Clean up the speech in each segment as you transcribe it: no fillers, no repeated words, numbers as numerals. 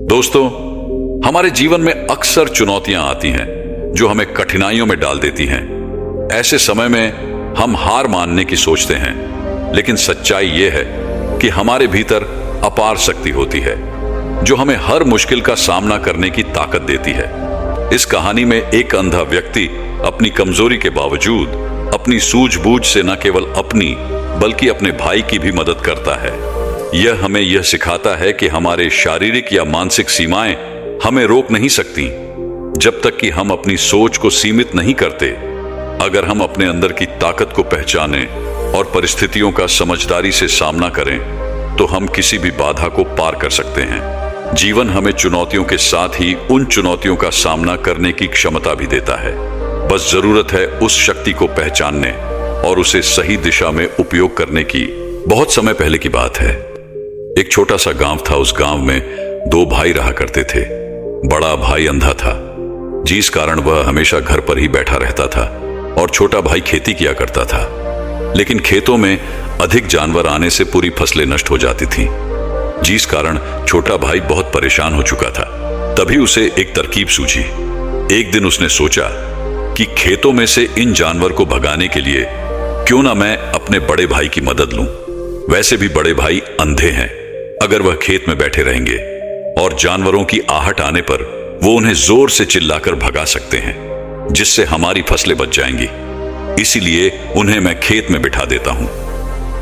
दोस्तों, हमारे जीवन में अक्सर चुनौतियां आती हैं जो हमें कठिनाइयों में डाल देती हैं। ऐसे समय में हम हार मानने की सोचते हैं, लेकिन सच्चाई यह है कि हमारे भीतर अपार शक्ति होती है जो हमें हर मुश्किल का सामना करने की ताकत देती है। इस कहानी में एक अंधा व्यक्ति अपनी कमजोरी के बावजूद अपनी सूझबूझ से न केवल अपनी बल्कि अपने भाई की भी मदद करता है। यह हमें यह सिखाता है कि हमारे शारीरिक या मानसिक सीमाएं हमें रोक नहीं सकती जब तक कि हम अपनी सोच को सीमित नहीं करते। अगर हम अपने अंदर की ताकत को पहचानें और परिस्थितियों का समझदारी से सामना करें तो हम किसी भी बाधा को पार कर सकते हैं। जीवन हमें चुनौतियों के साथ ही उन चुनौतियों का सामना करने की क्षमता भी देता है। बस जरूरत है उस शक्ति को पहचानने और उसे सही दिशा में उपयोग करने की। बहुत समय पहले की बात है। एक छोटा सा गांव था। उस गांव में दो भाई रहा करते थे। बड़ा भाई अंधा था, जिस कारण वह हमेशा घर पर ही बैठा रहता था, और छोटा भाई खेती किया करता था। लेकिन खेतों में अधिक जानवर आने से पूरी फसलें नष्ट हो जाती थीं, जिस कारण छोटा भाई बहुत परेशान हो चुका था। तभी उसे एक तरकीब सूझी। एक दिन उसने सोचा कि खेतों में से इन जानवर को भगाने के लिए क्यों ना मैं अपने बड़े भाई की मदद लूं। वैसे भी बड़े भाई अंधे हैं। अगर वह खेत में बैठे रहेंगे और जानवरों की आहट आने पर वो उन्हें जोर से चिल्लाकर भगा सकते हैं, जिससे हमारी फसलें बच जाएंगी। इसीलिए उन्हें मैं खेत में बिठा देता हूं।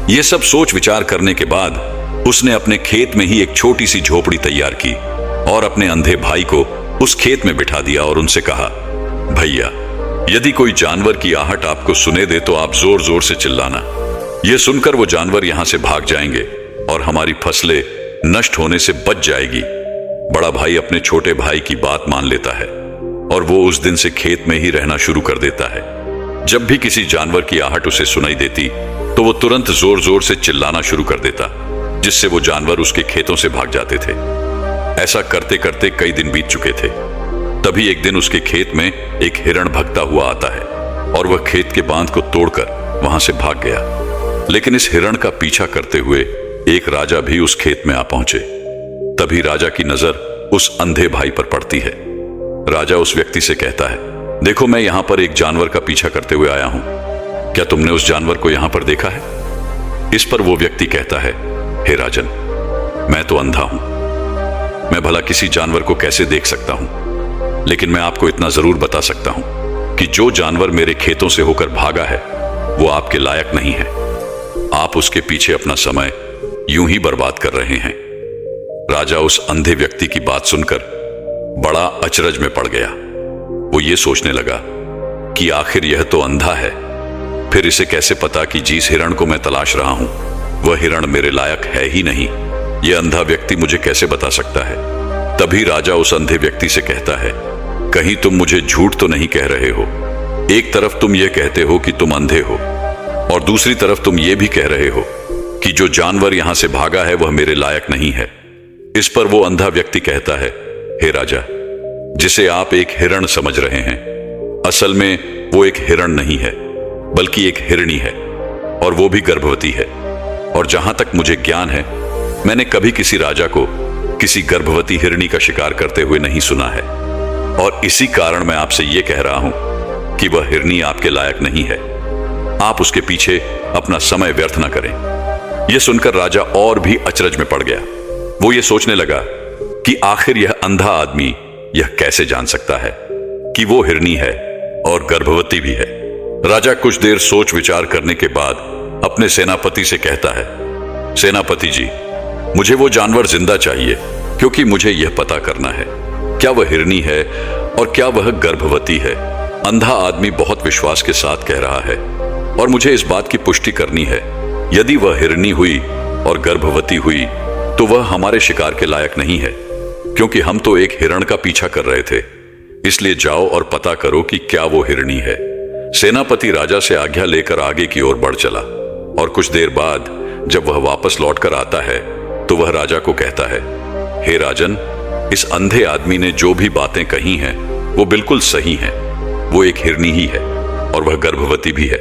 यह सब सोच विचार करने के बाद उसने अपने खेत में ही एक छोटी सी झोपड़ी तैयार की और अपने अंधे भाई को उस खेत में बिठा दिया और उनसे कहा, भैया, यदि कोई जानवर की आहट आपको सुने दे तो आप जोर जोर से चिल्लाना। यह सुनकर वो जानवर यहां से भाग जाएंगे और हमारी फसलें नष्ट होने से बच जाएगी। बड़ा भाई अपने छोटे भाई की बात मान लेता है और वो उस दिन से खेत में ही रहना शुरू कर देता है। जब भी किसी जानवर की आहट उसे सुनाई देती तो वो तुरंत जोर जोर से चिल्लाना शुरू कर देता, जिससे वो जानवर उसके खेतों से भाग जाते थे। ऐसा करते करते कई दिन बीत चुके थे। तभी एक दिन उसके खेत में एक हिरण भगता हुआ आता है और वह खेत के बांध को तोड़कर वहां से भाग गया। लेकिन इस हिरण का पीछा करते हुए एक राजा भी उस खेत में आ पहुंचे। तभी राजा की नजर उस अंधे भाई पर पड़ती है। राजा उस व्यक्ति से कहता है, देखो, मैं यहां पर एक जानवर का पीछा करते हुए आया हूं। क्या तुमने उस जानवर को यहां पर देखा है? इस पर वो व्यक्ति कहता है, हे राजन, मैं तो अंधा हूं। मैं भला किसी जानवर को कैसे देख सकता हूं? लेकिन मैं आपको इतना जरूर बता सकता हूं कि जो जानवर मेरे खेतों से होकर भागा है वो आपके लायक नहीं है। आप उसके पीछे अपना समय यूं ही बर्बाद कर रहे हैं। राजा उस अंधे व्यक्ति की बात सुनकर बड़ा अचरज में पड़ गया। वो ये सोचने लगा कि आखिर यह तो अंधा है, फिर इसे कैसे पता कि जिस हिरण को मैं तलाश रहा हूं वह हिरण मेरे लायक है ही नहीं। यह अंधा व्यक्ति मुझे कैसे बता सकता है? तभी राजा उस अंधे व्यक्ति से कहता है, कहीं तुम मुझे झूठ तो नहीं कह रहे हो? एक तरफ तुम यह कहते हो कि तुम अंधे हो और दूसरी तरफ तुम यह भी कह रहे हो कि जो जानवर यहां से भागा है वह मेरे लायक नहीं है। इस पर वो अंधा व्यक्ति कहता है, हे राजा, जिसे आप एक हिरण समझ रहे हैं, असल में वो एक हिरण नहीं है बल्कि एक हिरणी है, और वो भी गर्भवती है। और जहां तक मुझे ज्ञान है, मैंने कभी किसी राजा को किसी गर्भवती हिरणी का शिकार करते हुए नहीं सुना है। और इसी कारण मैं आपसे यह कह रहा हूं कि वह हिरणी आपके लायक नहीं है। आप उसके पीछे अपना समय व्यर्थ न करें। यह सुनकर राजा और भी अचरज में पड़ गया। वो ये सोचने लगा कि आखिर यह अंधा आदमी यह कैसे जान सकता है कि वो हिरणी है और गर्भवती भी है। राजा कुछ देर सोच विचार करने के बाद अपने सेनापति से कहता है, सेनापति जी, मुझे वो जानवर जिंदा चाहिए, क्योंकि मुझे यह पता करना है क्या वह हिरणी है और क्या वह गर्भवती है। अंधा आदमी बहुत विश्वास के साथ कह रहा है और मुझे इस बात की पुष्टि करनी है। यदि वह हिरणी हुई और गर्भवती हुई तो वह हमारे शिकार के लायक नहीं है, क्योंकि हम तो एक हिरण का पीछा कर रहे थे। इसलिए जाओ और पता करो कि क्या वो हिरणी है। सेनापति राजा से आज्ञा लेकर आगे की ओर बढ़ चला और कुछ देर बाद जब वह वापस लौटकर आता है तो वह राजा को कहता है, हे राजन, इस अंधे आदमी ने जो भी बातें कही हैं वो बिल्कुल सही हैं। वो एक हिरणी ही है और वह गर्भवती भी है।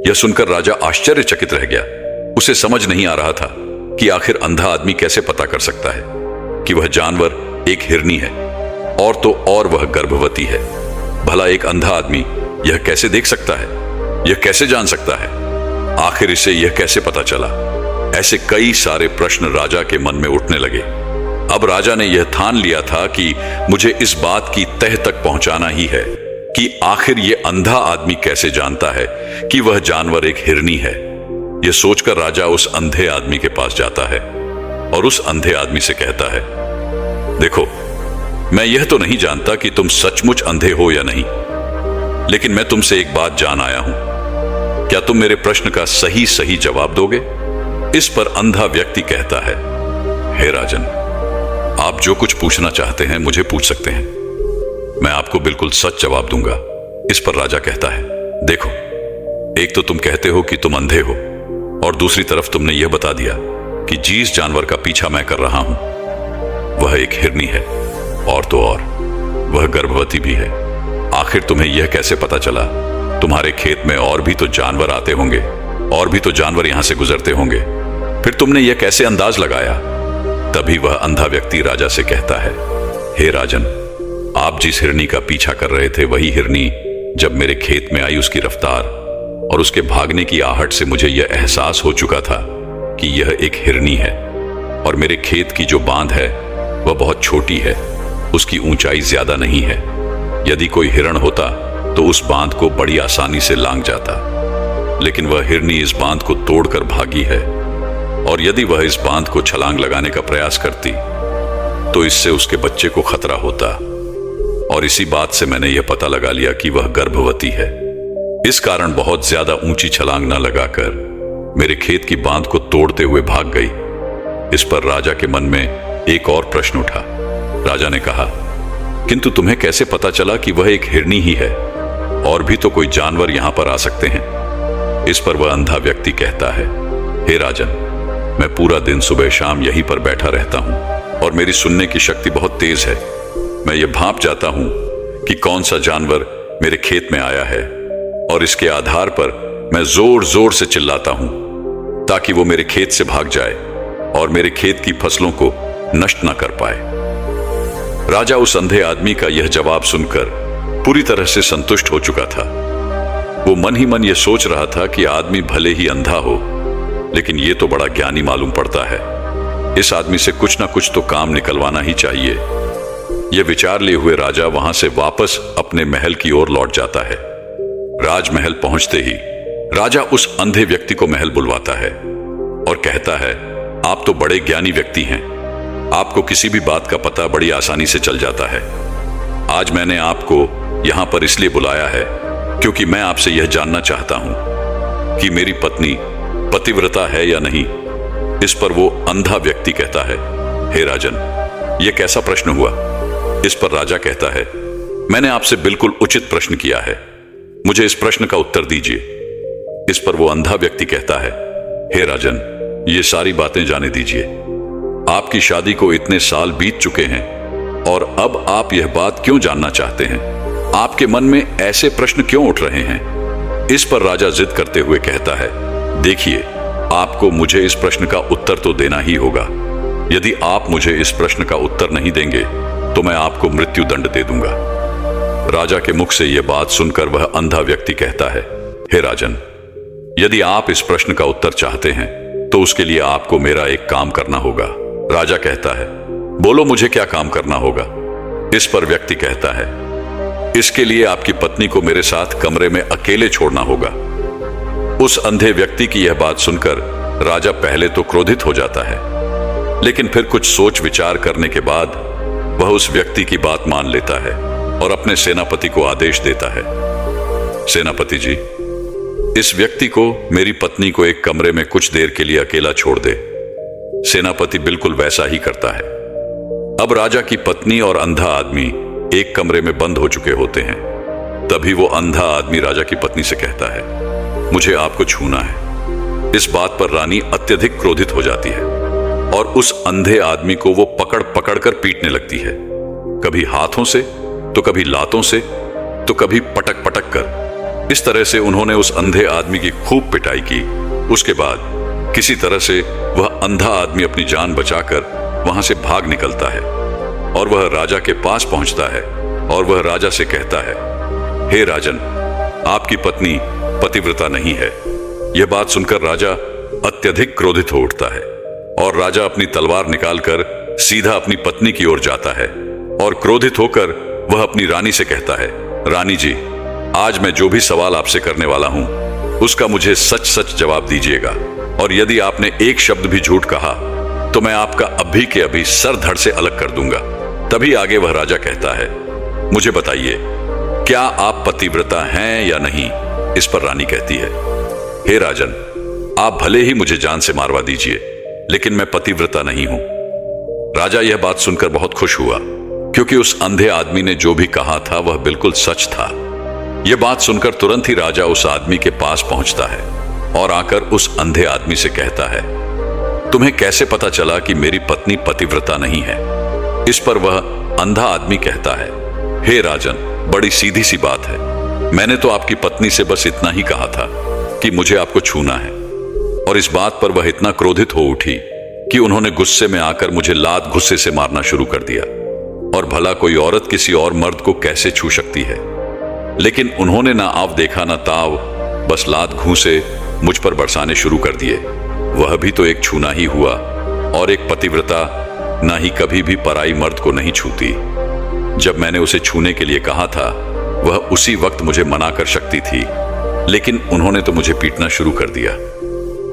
यह सुनकर राजा आश्चर्यचकित रह गया। उसे समझ नहीं आ रहा था कि आखिर अंधा आदमी कैसे पता कर सकता है कि वह जानवर एक हिरनी है, और तो और वह गर्भवती है। भला एक अंधा आदमी यह कैसे देख सकता है? यह कैसे जान सकता है? आखिर इसे यह कैसे पता चला? ऐसे कई सारे प्रश्न राजा के मन में उठने लगे। अब राजा ने यह ठान लिया था कि मुझे इस बात की तह तक पहुंचाना ही है कि आखिर यह अंधा आदमी कैसे जानता है कि वह जानवर एक हिरनी है। यह सोचकर राजा उस अंधे आदमी के पास जाता है और उस अंधे आदमी से कहता है, देखो, मैं यह तो नहीं जानता कि तुम सचमुच अंधे हो या नहीं, लेकिन मैं तुमसे एक बात जान आया हूं। क्या तुम मेरे प्रश्न का सही सही जवाब दोगे? इस पर अंधा व्यक्ति कहता है, हे राजन, आप जो कुछ पूछना चाहते हैं मुझे पूछ सकते हैं, मैं आपको बिल्कुल सच जवाब दूंगा। इस पर राजा कहता है, देखो, एक तो तुम कहते हो कि तुम अंधे हो, और दूसरी तरफ तुमने यह बता दिया कि जिस जानवर का पीछा मैं कर रहा हूं वह एक हिरनी है, और तो और वह गर्भवती भी है। आखिर तुम्हें यह कैसे पता चला? तुम्हारे खेत में और भी तो जानवर आते होंगे, और भी तो जानवर यहां से गुजरते होंगे, फिर तुमने यह कैसे अंदाज लगाया? तभी वह अंधा व्यक्ति राजा से कहता है, हे राजन, आप जिस हिरनी का पीछा कर रहे थे वही हिरनी जब मेरे खेत में आई, उसकी रफ्तार और उसके भागने की आहट से मुझे यह एहसास हो चुका था कि यह एक हिरनी है, और मेरे खेत की जो बांध है वह बहुत छोटी है, उसकी ऊंचाई ज्यादा नहीं है। यदि कोई हिरण होता तो उस बांध को बड़ी आसानी से लांघ जाता, लेकिन वह हिरनी इस बांध को तोड़कर भागी है, और यदि वह इस बांध को छलांग लगाने का प्रयास करती तो इससे उसके बच्चे को खतरा होता, और इसी बात से मैंने यह पता लगा लिया कि वह गर्भवती है। इस कारण बहुत ज्यादा ऊंची छलांग न लगाकर मेरे खेत की बांध को तोड़ते हुए भाग गई। इस पर राजा के मन में एक और प्रश्न उठा। राजा ने कहा, किंतु तुम्हें कैसे पता चला कि वह एक हिरनी ही है? और भी तो कोई जानवर यहां पर आ सकते हैं। इस पर वह अंधा व्यक्ति कहता है, हे राजन, मैं पूरा दिन सुबह शाम यहीं पर बैठा रहता हूं, और मेरी सुनने की शक्ति बहुत तेज है। मैं ये भांप जाता हूं कि कौन सा जानवर मेरे खेत में आया है, और इसके आधार पर मैं जोर जोर से चिल्लाता हूं ताकि वो मेरे खेत से भाग जाए और मेरे खेत की फसलों को नष्ट न कर पाए। राजा उस अंधे आदमी का यह जवाब सुनकर पूरी तरह से संतुष्ट हो चुका था। वो मन ही मन यह सोच रहा था कि आदमी भले ही अंधा हो, लेकिन यह तो बड़ा ज्ञानी मालूम पड़ता है। इस आदमी से कुछ ना कुछ तो काम निकलवाना ही चाहिए। यह विचार लिए हुए राजा वहां से वापस अपने महल की ओर लौट जाता है। राजमहल पहुंचते ही राजा उस अंधे व्यक्ति को महल बुलवाता है और कहता है, आप तो बड़े ज्ञानी व्यक्ति हैं, आपको किसी भी बात का पता बड़ी आसानी से चल जाता है। आज मैंने आपको यहां पर इसलिए बुलाया है क्योंकि मैं आपसे यह जानना चाहता हूं कि मेरी पत्नी पतिव्रता है या नहीं। इस पर वो अंधा व्यक्ति कहता है, हे राजन, यह कैसा प्रश्न हुआ? इस पर राजा कहता है, मैंने आपसे बिल्कुल उचित प्रश्न किया है, मुझे इस प्रश्न का उत्तर दीजिए। इस पर वो अंधा व्यक्ति कहता है, हे राजन, ये सारी बातें जाने दीजिए। आपकी शादी को इतने साल बीत चुके हैं और अब आप यह बात क्यों जानना चाहते हैं? आपके मन में ऐसे प्रश्न क्यों उठ रहे हैं? इस पर राजा जिद करते हुए कहता है, देखिए, आपको मुझे इस प्रश्न का उत्तर तो देना ही होगा। यदि आप मुझे इस प्रश्न का उत्तर नहीं देंगे तो मैं आपको मृत्यु दंड दे दूंगा। राजा के मुख से यह बात सुनकर वह अंधा व्यक्ति कहता है, हे राजन, यदि आप इस प्रश्न का उत्तर चाहते हैं तो उसके लिए आपको मेरा एक काम करना होगा। राजा कहता है, बोलो, मुझे क्या काम करना होगा? इस पर व्यक्ति कहता है, इसके लिए आपकी पत्नी को मेरे साथ कमरे में अकेले छोड़ना होगा। उस अंधे व्यक्ति की यह बात सुनकर राजा पहले तो क्रोधित हो जाता है, लेकिन फिर कुछ सोच विचार करने के बाद वह उस व्यक्ति की बात मान लेता है और अपने सेनापति को आदेश देता है, सेनापति जी, इस व्यक्ति को मेरी पत्नी को एक कमरे में कुछ देर के लिए अकेला छोड़ दे। सेनापति बिल्कुल वैसा ही करता है। अब राजा की पत्नी और अंधा आदमी एक कमरे में बंद हो चुके होते हैं। तभी वो अंधा आदमी राजा की पत्नी से कहता है, मुझे आपको छूना है। इस बात पर रानी अत्यधिक क्रोधित हो जाती है और उस अंधे आदमी को वो पकड़ पकड़ कर पीटने लगती है, कभी हाथों से तो कभी लातों से तो कभी पटक पटक कर। इस तरह से उन्होंने उस अंधे आदमी की खूब पिटाई की। उसके बाद किसी तरह से वह अंधा आदमी अपनी जान बचाकर वहां से भाग निकलता है। और वह राजा के पास पहुंचता है और वह राजा से कहता है, हे राजन, आपकी पत्नी पतिव्रता नहीं है। यह बात सुनकर राजा अत्यधिक क्रोधित हो उठता है और राजा अपनी तलवार निकालकर सीधा अपनी पत्नी की ओर जाता है और क्रोधित होकर वह अपनी रानी से कहता है, रानी जी, आज मैं जो भी सवाल आपसे करने वाला हूं उसका मुझे सच सच जवाब दीजिएगा, और यदि आपने एक शब्द भी झूठ कहा तो मैं आपका अभी के अभी सर धड़ से अलग कर दूंगा। तभी आगे वह राजा कहता है, मुझे बताइए, क्या आप पतिव्रता हैं या नहीं? इस पर रानी कहती है, हे राजन, आप भले ही मुझे जान से मारवा दीजिए, लेकिन मैं पतिव्रता नहीं हूं। राजा यह बात सुनकर बहुत खुश हुआ, क्योंकि उस अंधे आदमी ने जो भी कहा था वह बिल्कुल सच था। यह बात सुनकर तुरंत ही राजा उस आदमी के पास पहुंचता है और आकर उस अंधे आदमी से कहता है, तुम्हें कैसे पता चला कि मेरी पत्नी पतिव्रता नहीं है? इस पर वह अंधा आदमी कहता है, हे राजन, बड़ी सीधी सी बात है। मैंने तो आपकी पत्नी से बस इतना ही कहा था कि मुझे आपको छूना है, और इस बात पर वह इतना क्रोधित हो उठी कि उन्होंने गुस्से में आकर मुझे लात घुस्से से मारना शुरू कर दिया। और भला कोई औरत किसी और मर्द को कैसे छू सकती है? लेकिन उन्होंने ना आव देखा ना ताव, बस लात घूंसे मुझ पर बरसाने शुरू कर दिए। वह भी तो एक छूना ही हुआ, और एक पतिव्रता ना ही कभी भी पराई मर्द को नहीं छूती। जब मैंने उसे छूने के लिए कहा था वह उसी वक्त मुझे मना कर सकती थी, लेकिन उन्होंने तो मुझे पीटना शुरू कर दिया,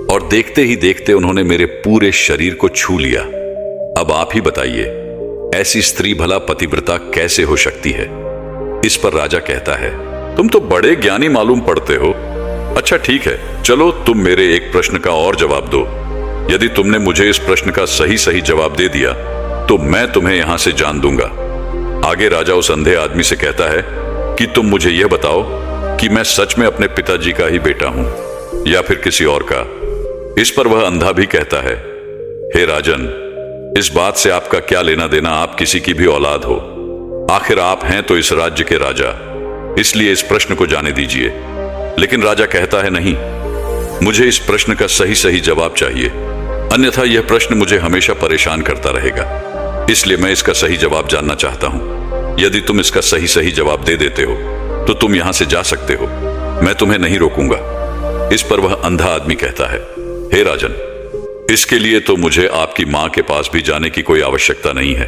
और देखते ही देखते उन्होंने मेरे पूरे शरीर को छू लिया। अब आप ही बताइए, ऐसी स्त्री भला पतिव्रता कैसे हो सकती है? इस पर राजा कहता है, तुम तो बड़े ज्ञानी मालूम पड़ते हो। अच्छा ठीक है, चलो तुम मेरे एक प्रश्न का और जवाब दो। यदि तुमने मुझे इस प्रश्न का सही सही जवाब दे दिया तो मैं तुम्हें यहां से जान दूंगा। आगे राजा उस अंधे आदमी से कहता है कि तुम मुझे यह बताओ कि मैं सच में अपने पिताजी का ही बेटा हूं या फिर किसी और का। इस पर वह अंधा भी कहता है, हे राजन, इस बात से आपका क्या लेना देना? आप किसी की भी औलाद हो, आखिर आप हैं तो इस राज्य के राजा, इसलिए इस प्रश्न को जाने दीजिए। लेकिन राजा कहता है, नहीं, मुझे इस प्रश्न का सही सही जवाब चाहिए, अन्यथा यह प्रश्न मुझे हमेशा परेशान करता रहेगा। इसलिए मैं इसका सही जवाब जानना चाहता हूं। यदि तुम इसका सही सही जवाब दे देते हो तो तुम यहां से जा सकते हो, मैं तुम्हें नहीं रोकूंगा। इस पर वह अंधा आदमी कहता है, हे राजन, इसके लिए तो मुझे आपकी मां के पास भी जाने की कोई आवश्यकता नहीं है।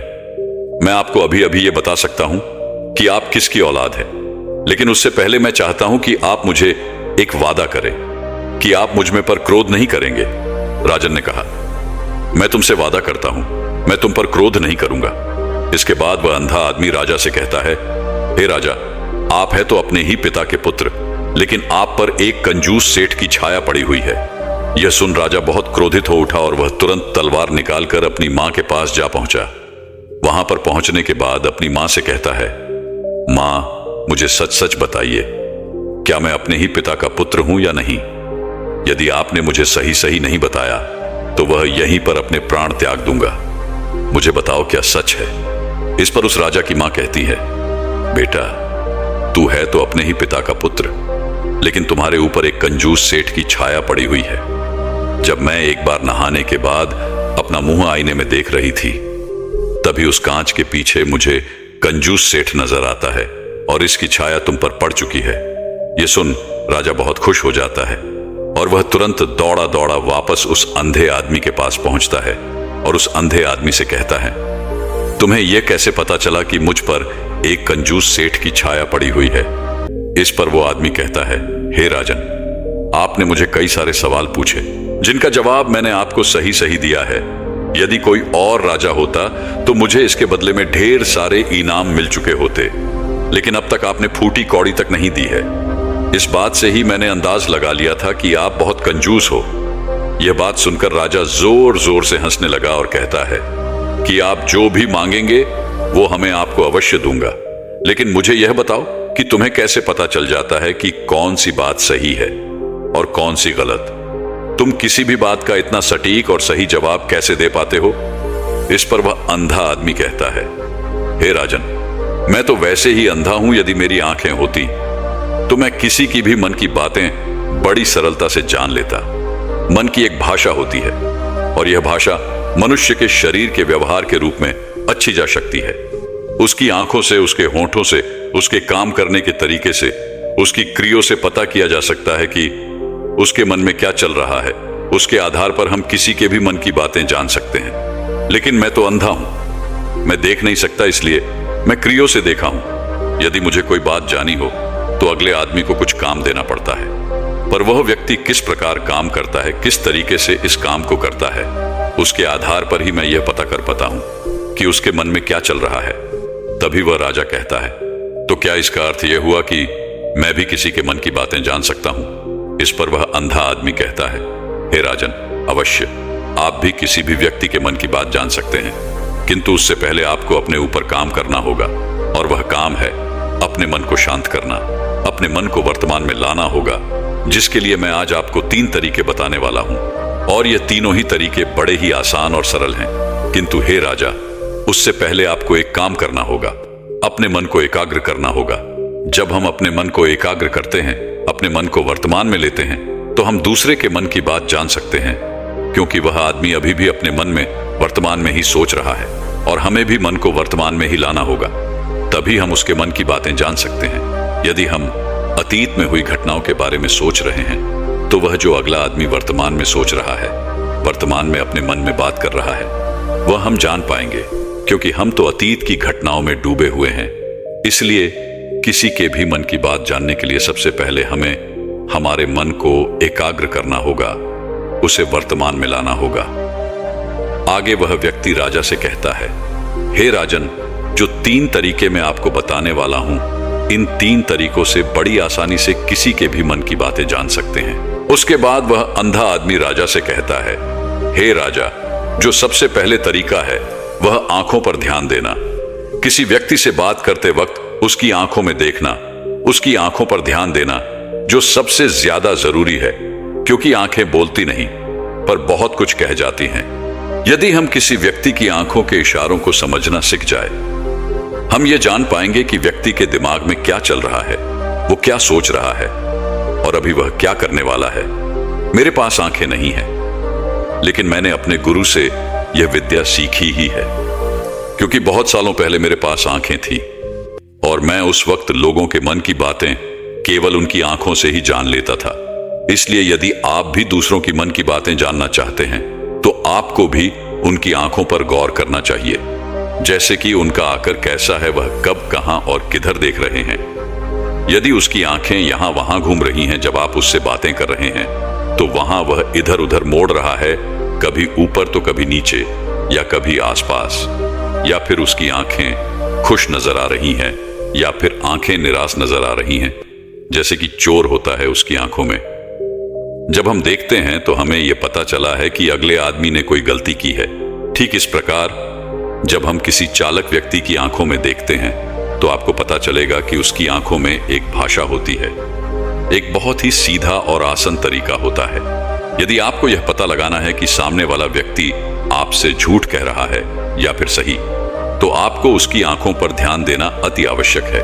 मैं आपको अभी अभी यह बता सकता हूं कि आप किसकी औलाद है, लेकिन उससे पहले मैं चाहता हूं कि आप मुझे एक वादा करें कि आप मुझ में पर क्रोध नहीं करेंगे। राजन ने कहा, मैं तुमसे वादा करता हूं, मैं तुम पर क्रोध नहीं करूंगा। इसके बाद वह अंधा आदमी राजा से कहता है, हे राजा, आप है तो अपने ही पिता के पुत्र, लेकिन आप पर एक कंजूस सेठ की छाया पड़ी हुई है। यह सुन राजा बहुत क्रोधित हो उठा और वह तुरंत तलवार निकालकर अपनी मां के पास जा पहुंचा। वहां पर पहुंचने के बाद अपनी मां से कहता है, मां, मुझे सच सच बताइए, क्या मैं अपने ही पिता का पुत्र हूं या नहीं? यदि आपने मुझे सही सही नहीं बताया तो वह यहीं पर अपने प्राण त्याग दूंगा। मुझे बताओ, क्या सच है? इस पर उस राजा की मां कहती है, बेटा, तू है तो अपने ही पिता का पुत्र, लेकिन तुम्हारे ऊपर एक कंजूस सेठ की छाया पड़ी हुई है। जब मैं एक बार नहाने के बाद अपना मुंह आईने में देख रही थी, तभी उस कांच के पीछे मुझे कंजूस सेठ नजर आता है और इसकी छाया तुम पर पड़ चुकी है। यह सुन राजा बहुत खुश हो जाता है और वह तुरंत दौड़ा दौड़ा वापस उस अंधे आदमी के पास पहुंचता है और उस अंधे आदमी से कहता है, तुम्हें यह कैसे पता चला कि मुझ पर एक कंजूस सेठ की छाया पड़ी हुई है? इस पर वो आदमी कहता है, हे राजन, आपने मुझे कई सारे सवाल पूछे जिनका जवाब मैंने आपको सही सही दिया है। यदि कोई और राजा होता तो मुझे इसके बदले में ढेर सारे इनाम मिल चुके होते, लेकिन अब तक आपने फूटी कौड़ी तक नहीं दी है। इस बात से ही मैंने अंदाज लगा लिया था कि आप बहुत कंजूस हो। यह बात सुनकर राजा जोर जोर से हंसने लगा और कहता है कि आप जो भी मांगेंगे वो हमें आपको अवश्य दूंगा, लेकिन मुझे यह बताओ कि तुम्हें कैसे पता चल जाता है कि कौन सी बात सही है और कौन सी गलत? तुम किसी भी बात का इतना सटीक और सही जवाब कैसे दे पाते हो? इस पर वह अंधा आदमी कहता है, हे राजन, मैं तो वैसे ही अंधा हूं। यदि मेरी आंखें होती तो मैं किसी की भी मन की बातें बड़ी सरलता से जान लेता। मन की एक भाषा होती है और यह भाषा मनुष्य के शरीर के व्यवहार के रूप में परछी जा सकती है। उसकी आंखों से, उसके होंठों से, उसके काम करने के तरीके से, उसकी क्रियाओं से पता किया जा सकता है कि उसके मन में क्या चल रहा है। उसके आधार पर हम किसी के भी मन की बातें जान सकते हैं। लेकिन मैं तो अंधा हूं, मैं देख नहीं सकता, इसलिए मैं क्रियाओं से देखा हूं। यदि मुझे कोई बात जानी हो तो अगले आदमी को कुछ काम देना पड़ता है, पर वह व्यक्ति किस प्रकार काम करता है, किस तरीके से इस काम को करता है, उसके आधार पर ही मैं यह पता कर पाता हूं कि उसके मन में क्या चल रहा है। तभी वह राजा कहता है, तो क्या इसका अर्थ यह हुआ कि मैं भी किसी के मन की बातें जान सकता हूं? इस पर वह अंधा आदमी कहता है, हे राजन, अवश्य आप भी किसी भी व्यक्ति के मन की बात जान सकते हैं, किंतु उससे पहले आपको अपने ऊपर काम करना होगा, और वह काम है अपने मन को शांत करना, अपने मन को वर्तमान में लाना होगा, जिसके लिए मैं आज आपको 3 तरीके बताने वाला हूं। और ये तीनों ही तरीके बड़े ही आसान और सरल हैं। किंतु हे राजा, उससे पहले आपको एक काम करना होगा, अपने मन को एकाग्र करना होगा। जब हम अपने मन को एकाग्र करते हैं, अपने मन को वर्तमान में लेते हैं, तो हम दूसरे के मन की बात जान सकते हैं, क्योंकि वह आदमी अभी भी अपने मन में वर्तमान में ही सोच रहा है, और हमें भी मन को वर्तमान में ही लाना होगा, तभी हम उसके मन की बातें जान सकते हैं। यदि हम अतीत में हुई घटनाओं के बारे में सोच रहे हैं, तो वह जो अगला आदमी वर्तमान में सोच रहा है, वर्तमान में अपने मन में बात कर रहा है, वह हम जान पाएंगे, क्योंकि हम तो अतीत की घटनाओं में डूबे हुए हैं। इसलिए किसी के भी मन की बात जानने के लिए सबसे पहले हमें हमारे मन को एकाग्र करना होगा, उसे वर्तमान में लाना होगा। आगे वह व्यक्ति राजा से कहता है, हे राजन, जो 3 तरीके मैं आपको बताने वाला हूं, इन 3 तरीकों से बड़ी आसानी से किसी के भी मन की बातें जान सकते हैं। उसके बाद वह अंधा आदमी राजा से कहता है, हे राजा, जो सबसे पहले तरीका है वह आंखों पर ध्यान देना। किसी व्यक्ति से बात करते वक्त उसकी आंखों में देखना, उसकी आंखों पर ध्यान देना, जो सबसे ज्यादा जरूरी है, क्योंकि आंखें बोलती नहीं पर बहुत कुछ कह जाती हैं। यदि हम किसी व्यक्ति की आंखों के इशारों को समझना सीख जाए, हम ये जान पाएंगे कि व्यक्ति के दिमाग में क्या चल रहा है, वो क्या सोच रहा है, और अभी वह क्या करने वाला है। मेरे पास आंखें नहीं हैं, लेकिन मैंने अपने गुरु से यह विद्या सीखी ही है, क्योंकि बहुत सालों पहले मेरे पास आंखें थी, और मैं उस वक्त लोगों के मन की बातें केवल उनकी आंखों से ही जान लेता था। इसलिए यदि आप भी दूसरों की मन की बातें जानना चाहते हैं, तो आपको भी उनकी आंखों पर गौर करना चाहिए, जैसे कि उनका आकर कैसा है, वह कब, कहां और किधर देख रहे हैं। यदि उसकी आंखें यहां वहां घूम रही हैं जब आप उससे बातें कर रहे हैं, तो वहां वह इधर उधर मोड़ रहा है, कभी ऊपर तो कभी नीचे, या कभी आसपास, या फिर उसकी आंखें खुश नजर आ रही हैं, या फिर आंखें निराश नजर आ रही हैं, जैसे कि चोर होता है उसकी आंखों में। जब हम देखते हैं तो हमें यह पता चला है कि अगले आदमी ने कोई गलती की है। ठीक इस प्रकार जब हम किसी चालक व्यक्ति की आंखों में देखते हैं, तो आपको पता चलेगा कि उसकी आंखों में एक भाषा होती है, एक बहुत ही सीधा और आसान तरीका होता है। यदि आपको यह पता लगाना है कि सामने वाला व्यक्ति आपसे झूठ कह रहा है या फिर सही, तो आपको उसकी आंखों पर ध्यान देना अति आवश्यक है।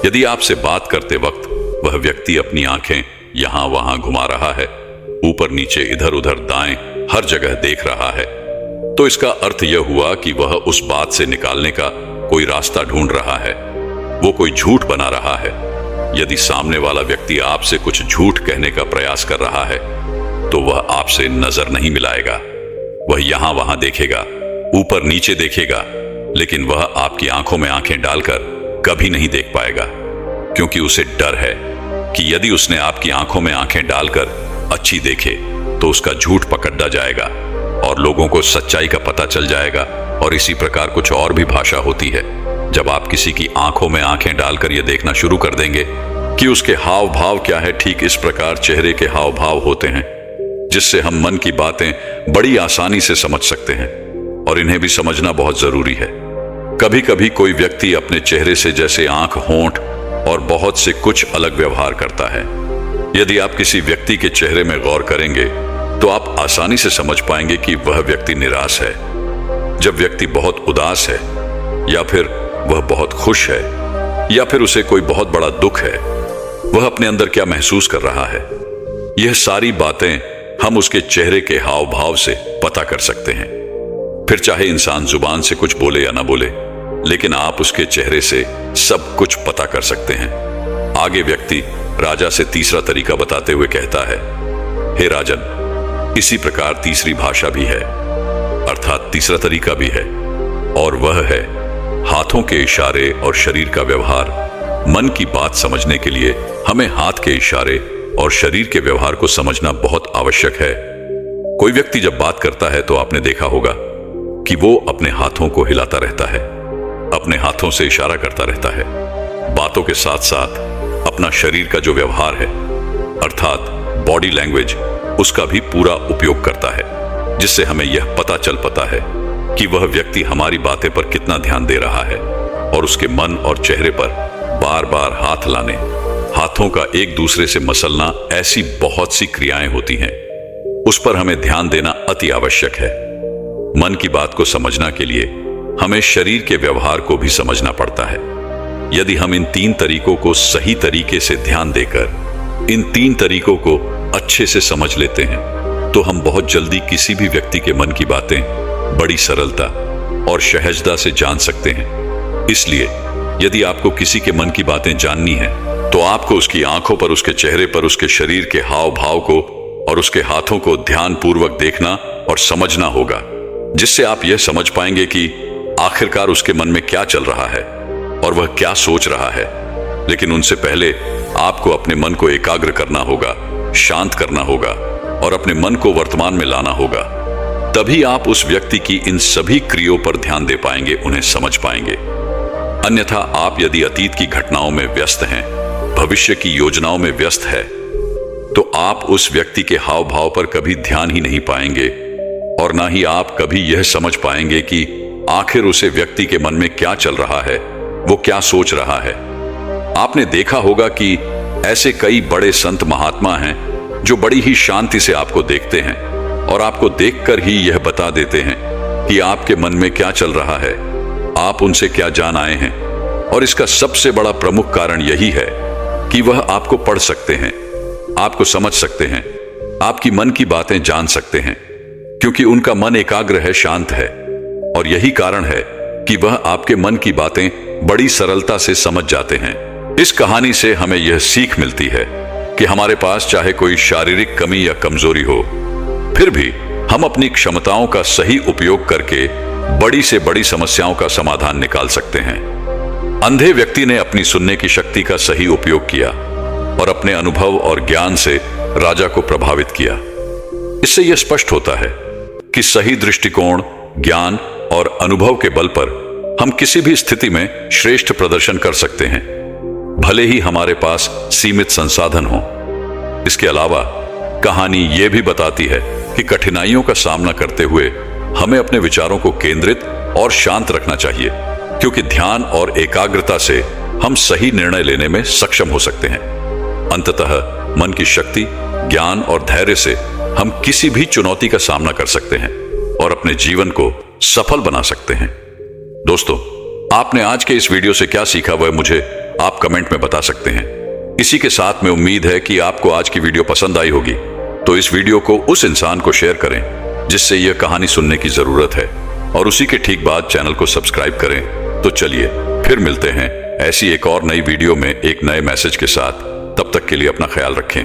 यदि आपसे बात करते वक्त वह व्यक्ति अपनी आंखें यहां वहां घुमा रहा है, ऊपर नीचे इधर उधर दाएं हर जगह देख रहा है, तो इसका अर्थ यह हुआ कि वह उस बात से निकालने का कोई रास्ता ढूंढ रहा है, वो कोई झूठ बना रहा है। यदि सामने वाला व्यक्ति आपसे कुछ झूठ कहने का प्रयास कर रहा है, तो वह आपसे नजर नहीं मिलाएगा, वह यहां वहां देखेगा, ऊपर नीचे देखेगा, लेकिन वह आपकी आंखों में आंखें डालकर कभी नहीं देख पाएगा, क्योंकि उसे डर है कि यदि उसने आपकी आंखों में आंखें डालकर अच्छी देखे तो उसका झूठ पकड़ा जाएगा और लोगों को सच्चाई का पता चल जाएगा। और इसी प्रकार कुछ और भी भाषा होती है। जब आप किसी की आंखों में आंखें डालकर यह देखना शुरू कर देंगे कि उसके हाव भाव क्या है, ठीक इस प्रकार चेहरे के हाव भाव होते हैं, जिससे हम मन की बातें बड़ी आसानी से समझ सकते हैं, और इन्हें भी समझना बहुत जरूरी है। कभी कभी कोई व्यक्ति अपने चेहरे से जैसे आंख, होंठ और बहुत से कुछ अलग व्यवहार करता है। यदि आप किसी व्यक्ति के चेहरे में गौर करेंगे तो आप आसानी से समझ पाएंगे कि वह व्यक्ति निराश है, जब व्यक्ति बहुत उदास है, या फिर वह बहुत खुश है, या फिर उसे कोई बहुत बड़ा दुख है, वह अपने अंदर क्या महसूस कर रहा है। यह सारी बातें हम उसके चेहरे के हाव भाव से पता कर सकते हैं। फिर चाहे इंसान जुबान से कुछ बोले या ना बोले, लेकिन आप उसके चेहरे से सब कुछ पता कर सकते हैं। आगे व्यक्ति राजा से तीसरा तरीका बताते हुए कहता है, हे राजन, इसी प्रकार तीसरी भाषा भी है, अर्थात तीसरा तरीका भी है, और वह है हाथों के इशारे और शरीर का व्यवहार। मन की बात समझने के लिए हमें हाथ के इशारे और शरीर के व्यवहार को समझना बहुत आवश्यक है। कोई व्यक्ति जब बात करता है तो आपने देखा होगा कि वो अपने हाथों को हिलाता रहता है, अपने हाथों से इशारा करता रहता है। बातों के साथ साथ अपना शरीर का जो व्यवहार है, अर्थात बॉडी लैंग्वेज, उसका भी पूरा उपयोग करता है, जिससे हमें यह पता चल पाता है कि वह व्यक्ति हमारी बातें पर कितना ध्यान दे रहा है। और उसके मन और चेहरे पर बार बार हाथ लाने, हाथों का एक दूसरे से मसलना, ऐसी बहुत सी क्रियाएं होती हैं। उस पर हमें ध्यान देना अति आवश्यक है। मन की बात को समझना के लिए हमें शरीर के व्यवहार को भी समझना पड़ता है। यदि हम इन 3 तरीकों को सही तरीके से ध्यान देकर इन 3 तरीकों को अच्छे से समझ लेते हैं, तो हम बहुत जल्दी किसी भी व्यक्ति के मन की बातें बड़ी सरलता और सहजता से जान सकते हैं। इसलिए यदि आपको किसी के मन की बातें जाननी है, तो आपको उसकी आंखों पर, उसके चेहरे पर, उसके शरीर के हाव भाव को और उसके हाथों को ध्यानपूर्वक देखना और समझना होगा, जिससे आप यह समझ पाएंगे कि आखिरकार उसके मन में क्या चल रहा है और वह क्या सोच रहा है। लेकिन उनसे पहले आपको अपने मन को एकाग्र करना होगा, शांत करना होगा और अपने मन को वर्तमान में लाना होगा। तभी आप उस व्यक्ति की इन सभी क्रियाओं पर ध्यान दे पाएंगे, उन्हें समझ पाएंगे। अन्यथा आप यदि अतीत की घटनाओं में व्यस्त हैं, भविष्य की योजनाओं में व्यस्त है, तो आप उस व्यक्ति के हाव भाव पर कभी ध्यान ही नहीं पाएंगे और ना ही आप कभी यह समझ पाएंगे कि आखिर उसे व्यक्ति के मन में क्या चल रहा है, वो क्या सोच रहा है। आपने देखा होगा कि ऐसे कई बड़े संत महात्मा हैं जो बड़ी ही शांति से आपको देखते हैं और आपको देखकर ही यह बता देते हैं कि आपके मन में क्या चल रहा है, आप उनसे क्या जान आए हैं। और इसका सबसे बड़ा प्रमुख कारण यही है कि वह आपको पढ़ सकते हैं, आपको समझ सकते हैं, आपकी मन की बातें जान सकते हैं, क्योंकि उनका मन एकाग्र है, शांत है। और यही कारण है कि वह आपके मन की बातें बड़ी सरलता से समझ जाते हैं। इस कहानी से हमें यह सीख मिलती है कि हमारे पास चाहे कोई शारीरिक कमी या कमजोरी हो, फिर भी हम अपनी क्षमताओं का सही उपयोग करके बड़ी से बड़ी समस्याओं का समाधान निकाल सकते हैं। अंधे व्यक्ति ने अपनी सुनने की शक्ति का सही उपयोग किया और अपने अनुभव और ज्ञान से राजा को प्रभावित किया। इससे यह स्पष्ट होता है कि सही दृष्टिकोण, ज्ञान और अनुभव के बल पर हम किसी भी स्थिति में श्रेष्ठ प्रदर्शन कर सकते हैं, भले ही हमारे पास सीमित संसाधन हो। इसके अलावा कहानी यह भी बताती है कि कठिनाइयों का सामना करते हुए हमें अपने विचारों को केंद्रित और शांत रखना चाहिए, क्योंकि ध्यान और एकाग्रता से हम सही निर्णय लेने में सक्षम हो सकते हैं। अंततः मन की शक्ति, ज्ञान और धैर्य से हम किसी भी चुनौती का सामना कर सकते हैं और अपने जीवन को सफल बना सकते हैं। दोस्तों, आपने आज के इस वीडियो से क्या सीखा वह मुझे आप कमेंट में बता सकते हैं। इसी के साथ में उम्मीद है कि आपको आज की वीडियो पसंद आई होगी, तो इस वीडियो को उस इंसान को शेयर करें जिससे यह कहानी सुनने की जरूरत है, और उसी के ठीक बाद चैनल को सब्सक्राइब करें। तो चलिए फिर मिलते हैं ऐसी एक और नई वीडियो में एक नए मैसेज के साथ। तब तक के लिए अपना ख्याल रखें।